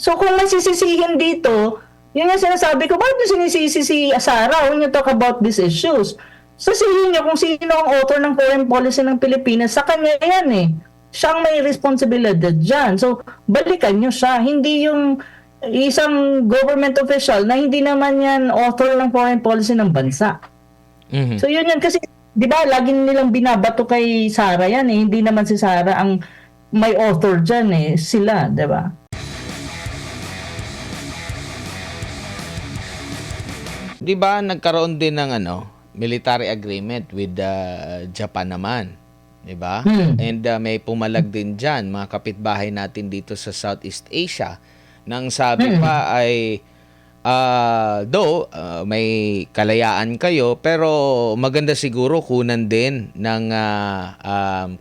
So kung may sisisihin dito, yun yung sinasabi ko, bakit nyo sinisisi si Sara when you talk about these issues? Sasabihin niyo kung sino ang author ng foreign policy ng Pilipinas, sa kanya yan eh. Siya ang may responsibilidad dyan. So, balikan niyo siya. Hindi yung isang government official na hindi naman yan author ng foreign policy ng bansa. Mhm. So, yun yan. Kasi, di ba, lagi nilang binabato kay Sara yan eh. Hindi naman si Sara ang may author dyan eh. Sila, di ba? Di ba nagkaroon din ng military agreement with Japan naman, di ba? And may pumalag din diyan mga kapitbahay natin dito sa Southeast Asia nang sabi pa ay may kalayaan kayo pero maganda siguro kunan din ng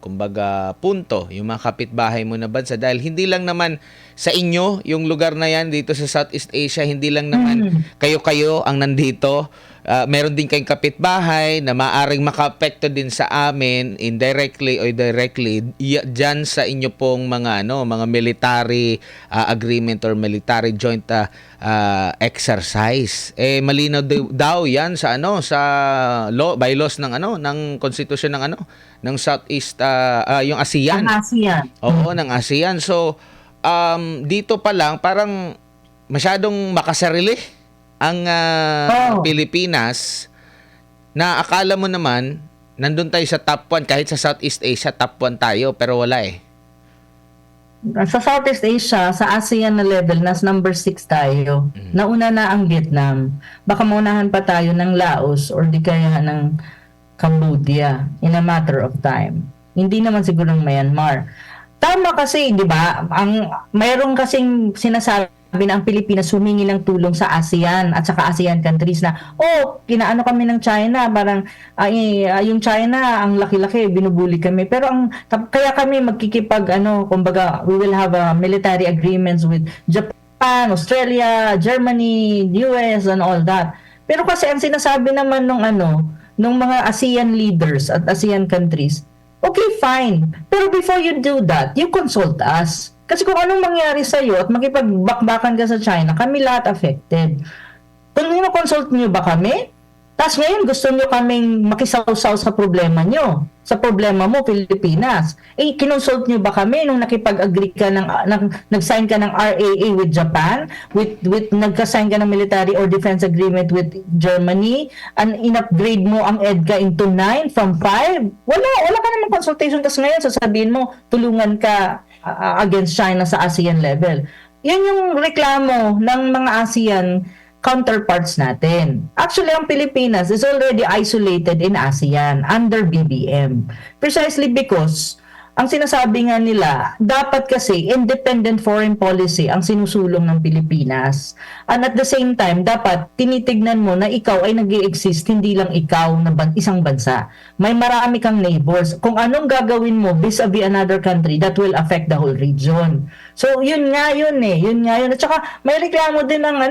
kumbaga punto yung mga kapitbahay mo na bansa dahil hindi lang naman sa inyo yung lugar na yan dito sa Southeast Asia, hindi lang naman kayo-kayo ang nandito. Meron din kayong kapitbahay na maaring makaapekto din sa amin indirectly or directly diyan sa inyo pong mga mga military agreement or military joint exercise. Malinaw daw 'yan sa sa bylaws ng ng konstitusyon ng ng Southeast yung ASEAN. Ang ASEAN. Oo, ng ASEAN. So dito pa lang parang masyadong makasarili ang Pilipinas na akala mo naman nandun tayo sa top 1 kahit sa Southeast Asia top 1 tayo pero wala eh. Sa Southeast Asia, sa ASEAN na level, nas number 6 tayo. Nauna na ang Vietnam. Baka maunahan pa tayo ng Laos or di kaya ng Cambodia in a matter of time. Hindi naman siguro ng Myanmar. Tama kasi, di ba? Mayroong kasing sinasabi na ang Pilipinas humingi ng tulong sa ASEAN at saka ASEAN countries na, kinaano kami ng China, parang yung China, ang laki-laki, binubuli kami. Pero kaya kami magkikipag, kumbaga, we will have military agreements with Japan, Australia, Germany, US, and all that. Pero kasi ang sinasabi naman nung mga ASEAN leaders at ASEAN countries, okay, fine. Pero before you do that, you consult us. Kasi kung anong mangyari sa'yo at makipagbakbakan ka sa China, kami lahat affected. Kung consult nyo ba kami? Tapos ngayon gusto nyo kaming makisawsaw sa problema nyo. Sa problema mo, Pilipinas. Kinonsult nyo ba kami nung nakipag-agree ka nag-sign ka ng RAA with Japan, with nagka-sign ka ng military or defense agreement with Germany, and in-upgrade mo ang EDCA into 9 from 5? Wala ka namang consultation. Tapos ngayon sasabihin mo, tulungan ka against China sa ASEAN level. Yan yung reklamo ng mga ASEAN counterparts natin. Actually, ang Pilipinas is already isolated in ASEAN under BBM. Precisely because ang sinasabi nga nila, dapat kasi independent foreign policy ang sinusulong ng Pilipinas. And at the same time, dapat tinitignan mo na ikaw ay nag-i-exist, hindi lang ikaw na isang bansa. May marami kang neighbors. Kung anong gagawin mo vis-a-vis another country, that will affect the whole region. So, yun nga yun. At saka, may reklamo din ng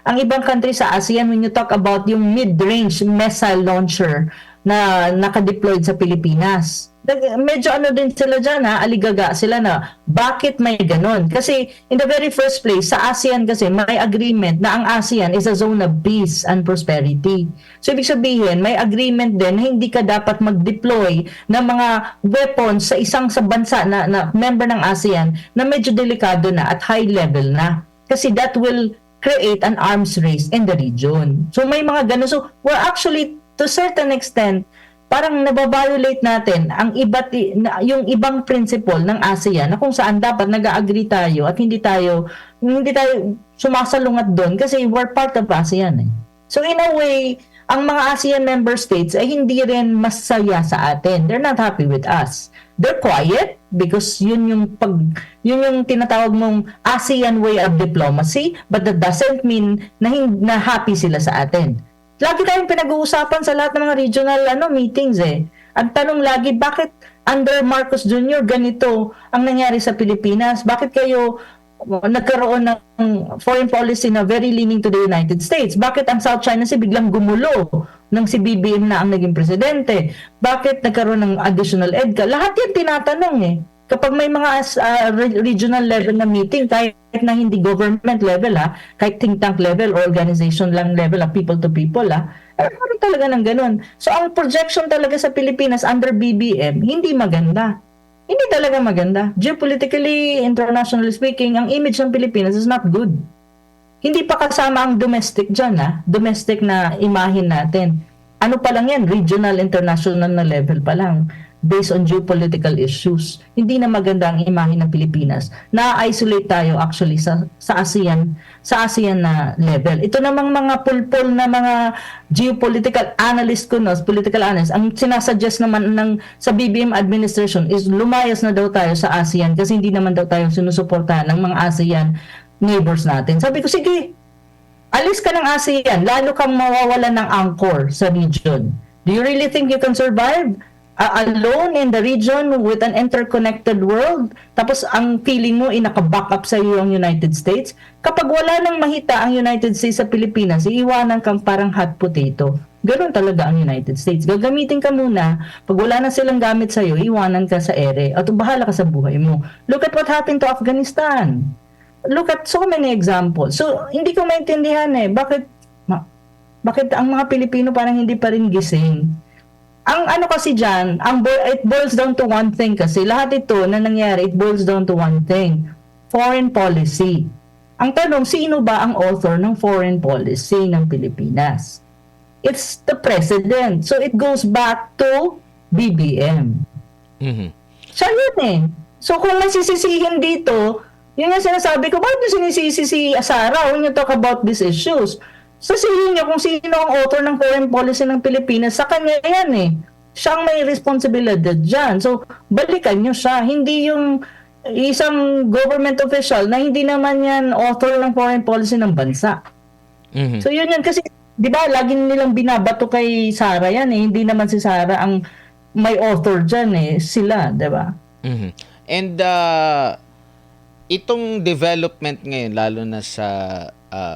ang ibang country sa ASEAN when you talk about yung mid-range missile launcher na naka-deployed sa Pilipinas. Medyo din sila dyan aligaga sila na bakit may ganon. Kasi in the very first place, sa ASEAN kasi may agreement na ang ASEAN is a zone of peace and prosperity. So ibig sabihin, may agreement din na hindi ka dapat mag-deploy ng mga weapons sa bansa na member ng ASEAN na medyo delikado na at high level na. Kasi that will create an arms race in the region. So may mga ganon. So we're actually to a certain extent parang nababiolate natin yung ibang principle ng ASEAN na kung saan dapat nag-agree tayo at hindi tayo sumasalungat doon kasi we're part of ASEAN. So in a way, ang mga ASEAN member states ay hindi rin masaya sa atin. They're not happy with us. They're quiet because yun yung tinatawag mong ASEAN way of diplomacy, but that doesn't mean na happy sila sa atin. Lagi tayong pinag-uusapan sa lahat ng mga regional meetings Ang tanong lagi, bakit under Marcos Jr. ganito ang nangyari sa Pilipinas? Bakit kayo nagkaroon ng foreign policy na very leaning to the United States? Bakit ang South China Sea biglang gumulo nang si BBM na ang naging presidente? Bakit nagkaroon ng additional EDCA? Lahat yan tinatanong Kapag may mga regional level na meeting, kahit na hindi government level kahit think tank level, organization lang level people to people meron talaga ng ganun. So ang projection talaga sa Pilipinas under BBM, hindi maganda. Hindi talaga maganda. Geopolitically, internationally speaking, ang image ng Pilipinas is not good. Hindi pa kasama ang domestic dyan domestic na imahin natin. Ano pa lang yan, regional, international na level pa lang based on geopolitical issues. Hindi na maganda ang imahe ng Pilipinas. Na-isolate tayo actually sa ASEAN na level. Ito namang mga pulpul na mga geopolitical analyst political analyst, ang sinasuggest naman sa BBM administration is lumayas na daw tayo sa ASEAN kasi hindi naman daw tayo sinusuportahan ng mga ASEAN neighbors natin. Sabi ko, sige, alis ka ng ASEAN, lalo kang mawawalan ng anchor sa region. Do you really think you can survive alone in the region with an interconnected world? Tapos ang feeling mo naka-backup sa iyo ang United States? Kapag wala nang mahita ang United States sa Pilipinas, iiwanan kang parang hot potato. Ganoon talaga ang United States. Gagamitin ka muna. Pag wala na silang gamit sa iyo, iiwanan ka sa ere. At bahala ka sa buhay mo. Look at what happened to Afghanistan. Look at so many examples. So, hindi ko maintindihan bakit ang mga Pilipino parang hindi pa rin gising. Ang ano kasi dyan, it boils down to one thing kasi. Lahat ito na nangyari, it boils down to one thing. Foreign policy. Ang tanong, sino ba ang author ng foreign policy ng Pilipinas? It's the president. So, it goes back to BBM. Mhm. Siya yun So, kung masisisihin dito, yun yung sinasabi ko, bakit nyo sinisisi si Sara when you talk about these issues? Sasabihin niyo kung sino ang author ng foreign policy ng Pilipinas, sa kanya yan Siyang may responsibilidad dyan. So, balikan niyo siya. Hindi yung isang government official na hindi naman yan author ng foreign policy ng bansa. Mhm. So, yun kasi, di ba, lagi nilang binabato kay Sara yan Hindi naman si Sara ang may author dyan Sila, di ba? Mhm. And itong development ngayon, lalo na sa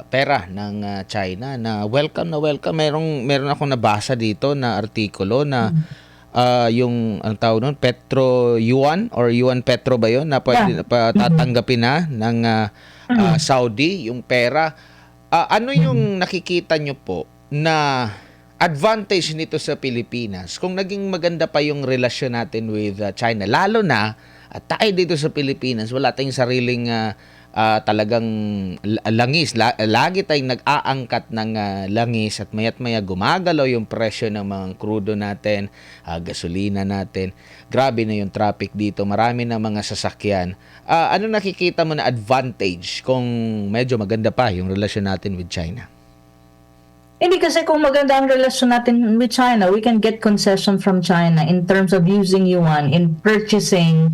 pera ng China, na welcome. Meron akong nabasa dito na artikulo na yung ang tawag nun, Petro Yuan or Yuan Petro ba yun, na pwede tatanggapin na ng Saudi yung pera. Ano yung nakikita nyo po na advantage nito sa Pilipinas kung naging maganda pa yung relasyon natin with China, lalo na at tayo dito sa Pilipinas wala tayong sariling talagang langis. Lagi tayong nag-aangkat ng langis at maya't maya gumagalaw yung presyo ng mga krudo natin, gasolina natin. Grabe na yung traffic dito. Marami na mga sasakyan. Ano nakikita mo na advantage kung medyo maganda pa yung relasyon natin with China? Hindi kasi kung maganda ang relasyon natin with China, we can get concession from China in terms of using yuan in purchasing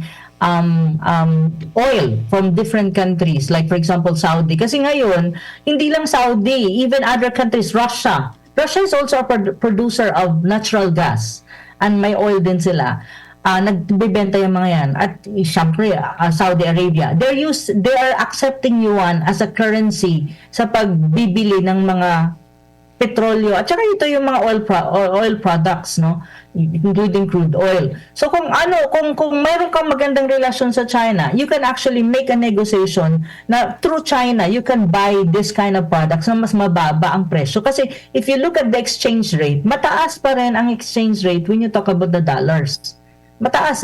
oil from different countries, like for example Saudi. Kasi ngayon, hindi lang Saudi, even other countries, Russia is also a producer of natural gas and may oil din sila. Nagbebenta yung mga yan. At syempre, Saudi Arabia, they are accepting yuan as a currency sa pagbibili ng mga petrolyo at saka ito yung mga oil products, including crude oil. So kung mayroon kang magandang relasyon sa China, you can actually make a negotiation na through China you can buy this kind of products na mas mababa ang presyo. Kasi if you look at the exchange rate, mataas pa rin ang exchange rate when you talk about the dollars. Mataas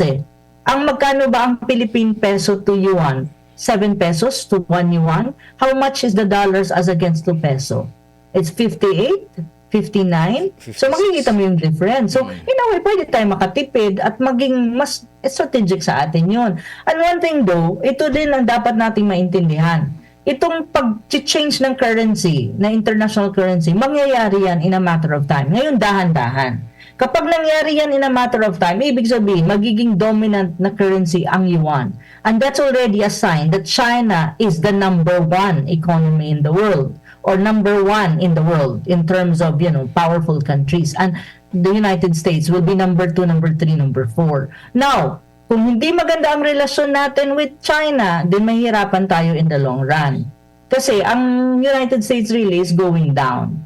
Ang magkano ba ang Philippine peso to yuan? 7 pesos to 1 yuan? How much is the dollars as against 2 peso? It's 58, 59. So makikita mo yung difference. So in a way, pwede tayo makatipid at maging mas strategic sa atin yun. And one thing though, ito din ang dapat nating maintindihan. Itong pag-change ng currency, na international currency, mangyayari yan in a matter of time. Ngayon, dahan-dahan. Kapag nangyari yan in a matter of time, ibig sabihin, magiging dominant na currency ang yuan. And that's already a sign that China is the number one economy in the world, or number one in the world in terms of, powerful countries. And the United States will be number 2, number 3, number 4. Now, kung hindi maganda ang relasyon natin with China, then mahirapan tayo in the long run. Kasi ang United States really is going down.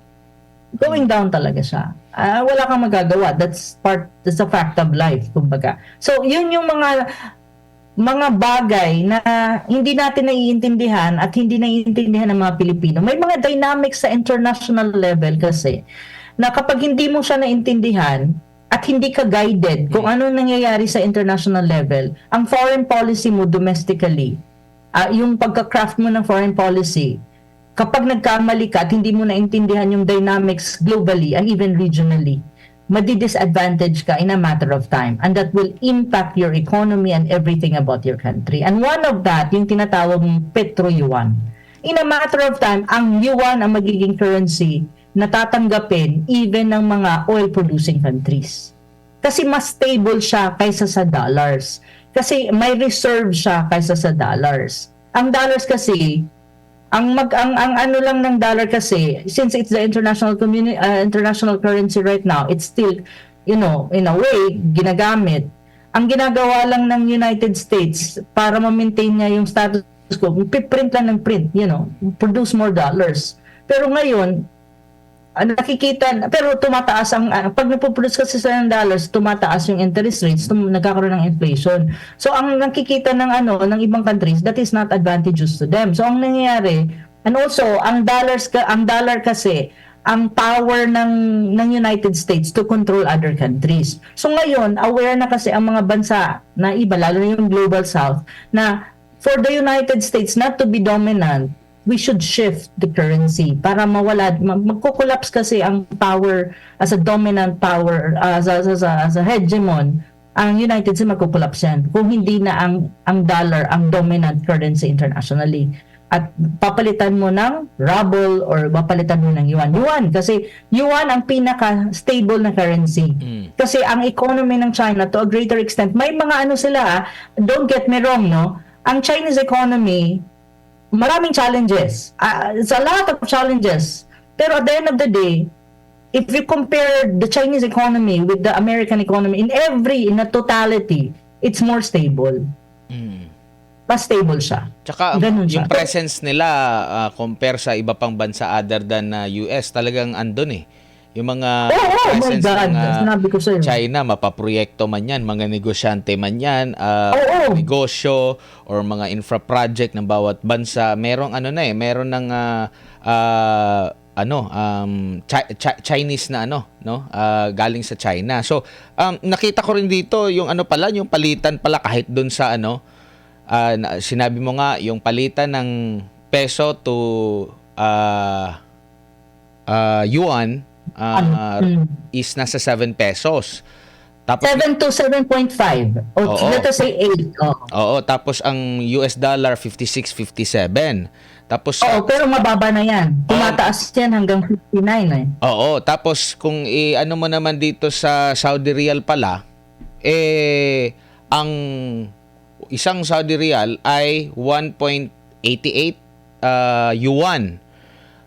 Going down talaga siya. Wala kang magagawa. That's a fact of life, kumbaga. So, yun yung mga mga bagay na hindi natin naiintindihan at hindi naiintindihan ng mga Pilipino. May mga dynamics sa international level kasi na kapag hindi mo siya naintindihan at hindi ka guided kung ano nangyayari sa international level, ang foreign policy mo domestically, yung pagka-craft mo ng foreign policy, kapag nagkamali ka at hindi mo naintindihan yung dynamics globally and even regionally, madi-disadvantage ka in a matter of time, and that will impact your economy and everything about your country. And one of that, yung tinatawag mong Petro-Yuan. In a matter of time, ang yuan ang magiging currency na tatanggapin even ng mga oil-producing countries. Kasi mas stable siya kaysa sa dollars. Kasi may reserve siya kaysa sa dollars. Ang dollars kasi, ang ano lang ng dollar kasi, since it's the international currency right now, it's still, in a way, ginagamit. Ang ginagawa lang ng United States para ma-maintain niya yung status quo, piprint lang ng print, produce more dollars. Pero ngayon, pero tumataas pag nagpo-produce kasi sila ng dollars, tumataas yung interest rates, nagkakaroon ng inflation. So ang nakikita ng ibang countries, that is not advantageous to them. So ang nangyayari, and also ang dollar kasi ang power ng United States to control other countries. So ngayon, aware na kasi ang mga bansa na iba, lalo na yung Global South, na for the United States not to be dominant, we should shift the currency para magko-collapse kasi ang power as a dominant power, as a hegemon, ang United States magko-collapse yan kung hindi na ang dollar ang dominant currency internationally. At papalitan mo ng ruble or papalitan mo ng yuan kasi yuan ang pinaka-stable na currency. Kasi ang economy ng China to a greater extent, may mga sila, don't get me wrong, no? Ang Chinese economy, maraming challenges. It's a lot of challenges. Pero at the end of the day, if you compare the Chinese economy with the American economy, in a totality, it's more stable. Mas stable siya. Tsaka Ganun yung siya. presence nila compare sa iba pang bansa other than US, talagang andun eh. Yung mga presence Sinabi ko sa'yo. China, mapaproyekto man yan, mga negosyante man yan, negosyo or mga infra project ng bawat bansa, merong meron ng Chinese na galing sa China. So nakita ko rin dito yung yung palitan pala kahit doon sa sinabi mo nga yung palitan ng peso to yuan is nasa 7 pesos. Tapos 7 to 7.5. Let us say 8. Oo, tapos ang US dollar 56.57. Tapos pero mababa na yan. Tumataas yan hanggang 59 eh. Oo, tapos kung mo naman dito sa Saudi Riyal pala, ang isang Saudi Riyal ay 1.88 yuan.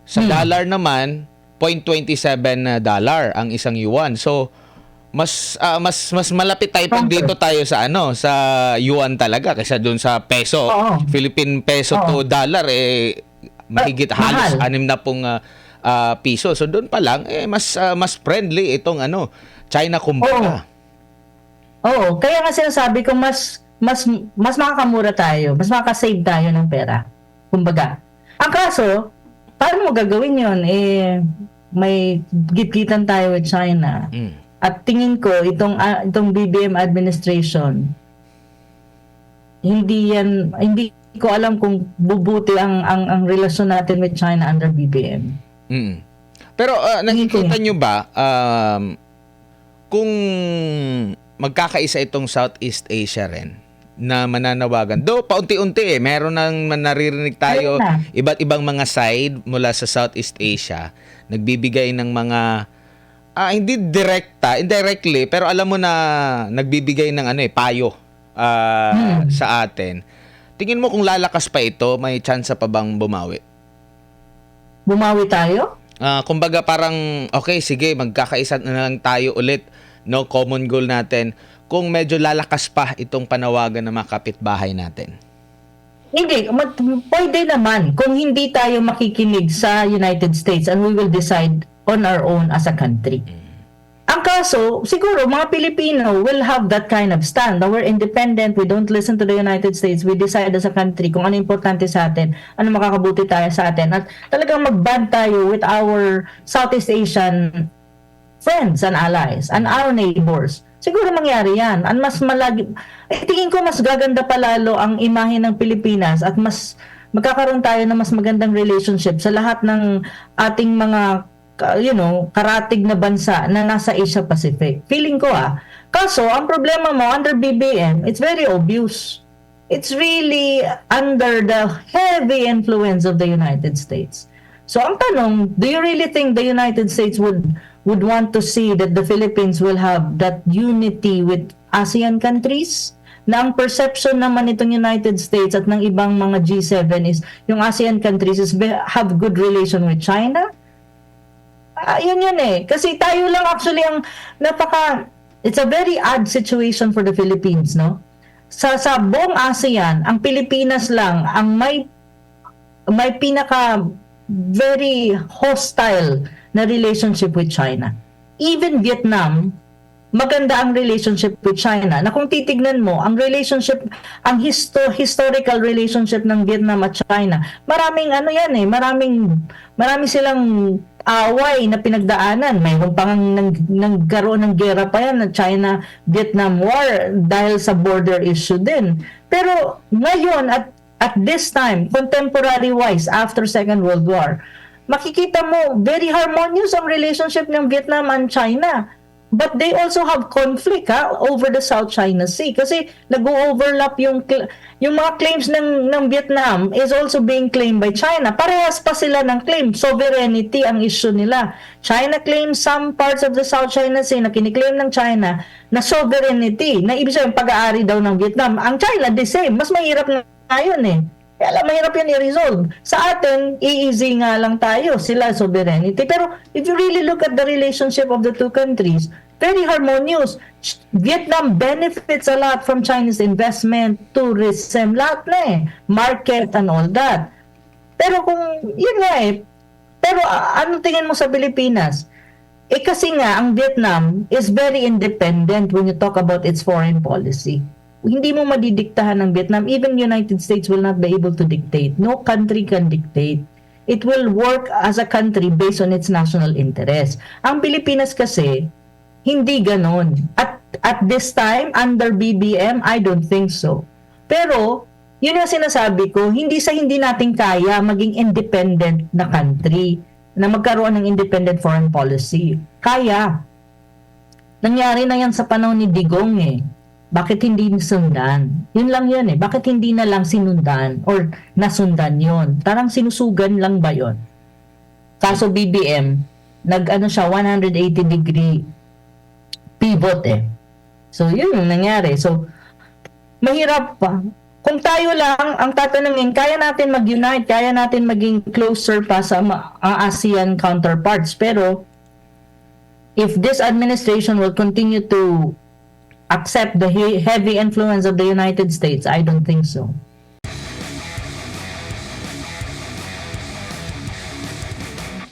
Sa dollar naman, $0.27 ang isang yuan. So mas malapit tayo pag dito tayo sa sa yuan talaga kaysa doon sa peso. Philippine peso to dollar mahigit halos 6 na pong piso. So doon pa lang mas friendly itong China kumbaga. Oo, kaya nga sinasabi ko mas makakamura tayo, mas makakasave tayo ng pera. Kumbaga. Ang kaso, paano mo gagawin yun? May gitgitan tayo with China. At tingin ko, itong BBM administration, hindi ko alam kung bubuti ang relasyon natin with China under BBM. Pero nakikita nyo ba, kung magkakaisa itong Southeast Asia rin, na mananawagan. Do paunti-unti meron nang naririnig tayo iba't ibang mga side mula sa Southeast Asia nagbibigay ng mga hindi indirectly pero alam mo na nagbibigay ng payo sa atin. Tingin mo kung lalakas pa ito, may chance pa bang bumawi? Bumawi tayo? Kumbaga parang okay, sige, magkakaisa na lang tayo ulit, no, common goal natin. Kung medyo lalakas pa itong panawagan ng mga kapitbahay natin? Hindi, pwede naman kung hindi tayo makikinig sa United States and we will decide on our own as a country. Ang kaso, siguro mga Pilipino will have that kind of stand. That we're independent, we don't listen to the United States, we decide as a country kung ano importante sa atin, ano makakabuti tayo sa atin. At talagang mag-band tayo with our Southeast Asian friends and allies and our neighbors. Siguro mangyari yan. Ang mas tingin ko mas gaganda palalo ang imahe ng Pilipinas at mas magkakaroon tayo ng mas magandang relationship sa lahat ng ating mga karatig na bansa na nasa Asia Pacific. Feeling ko Kaso, ang problema mo under BBM, it's very obvious. It's really under the heavy influence of the United States. So, ang tanong, do you really think the United States would want to see that the Philippines will have that unity with ASEAN countries? Na ang perception naman itong United States at ng ibang mga G7 is yung ASEAN countries have good relation with China? Yun Kasi tayo lang actually ang it's a very odd situation for the Philippines, no? Sa buong ASEAN, ang Pilipinas lang ang may pinaka very hostile na relationship with China. Even Vietnam, maganda ang relationship with China. Na kung titignan mo, ang relationship, ang historical relationship ng Vietnam at China, maraming marami silang away na pinagdaanan. Mayroon pang nagkaroon ng gera pa yan na China-Vietnam War dahil sa border issue din. Pero ngayon, at this time, contemporary-wise, after Second World War, makikita mo, very harmonious ang relationship ng Vietnam and China. But they also have conflict over the South China Sea kasi nag-overlap yung mga claims ng Vietnam is also being claimed by China. Parehas pa sila ng claim. Sovereignty ang issue nila. China claims some parts of the South China Sea na kiniklaim ng China na sovereignty, na ibig sabihin pag-aari daw ng Vietnam. Ang China, the same. Mas mahirap na yun Kaya lang, mahirap yan i-resolve. Sa atin, easy nga lang tayo. Sila sovereignty. Pero if you really look at the relationship of the two countries, very harmonious. Vietnam benefits a lot from Chinese investment, tourism, lahat na market and all that. Pero kung, yun nga Pero anong tingin mo sa Pilipinas? Kasi nga, ang Vietnam is very independent when you talk about its foreign policy. Hindi mo madidiktahan ng Vietnam. Even United States will not be able to dictate. No country can dictate. It will work as a country based on its national interest. Ang Pilipinas kasi, hindi ganon. At this time, under BBM, I don't think so. Pero, yun ang sinasabi ko, hindi natin kaya maging independent na country na magkaroon ng independent foreign policy. Kaya. Nangyari na yan sa panahon ni Digong Bakit hindi nasundan? Yun lang yun Bakit hindi na lang sinundan or nasundan yun? Tarang sinusugan lang ba yun? Kaso BBM, siya 180-degree pivot So, yun yung nangyari. So, mahirap pa. Kung tayo lang ang tatanungin, kaya natin mag-unite, kaya natin maging closer pa sa ASEAN counterparts. Pero, if this administration will continue to accept the heavy influence of the United States, I don't think so.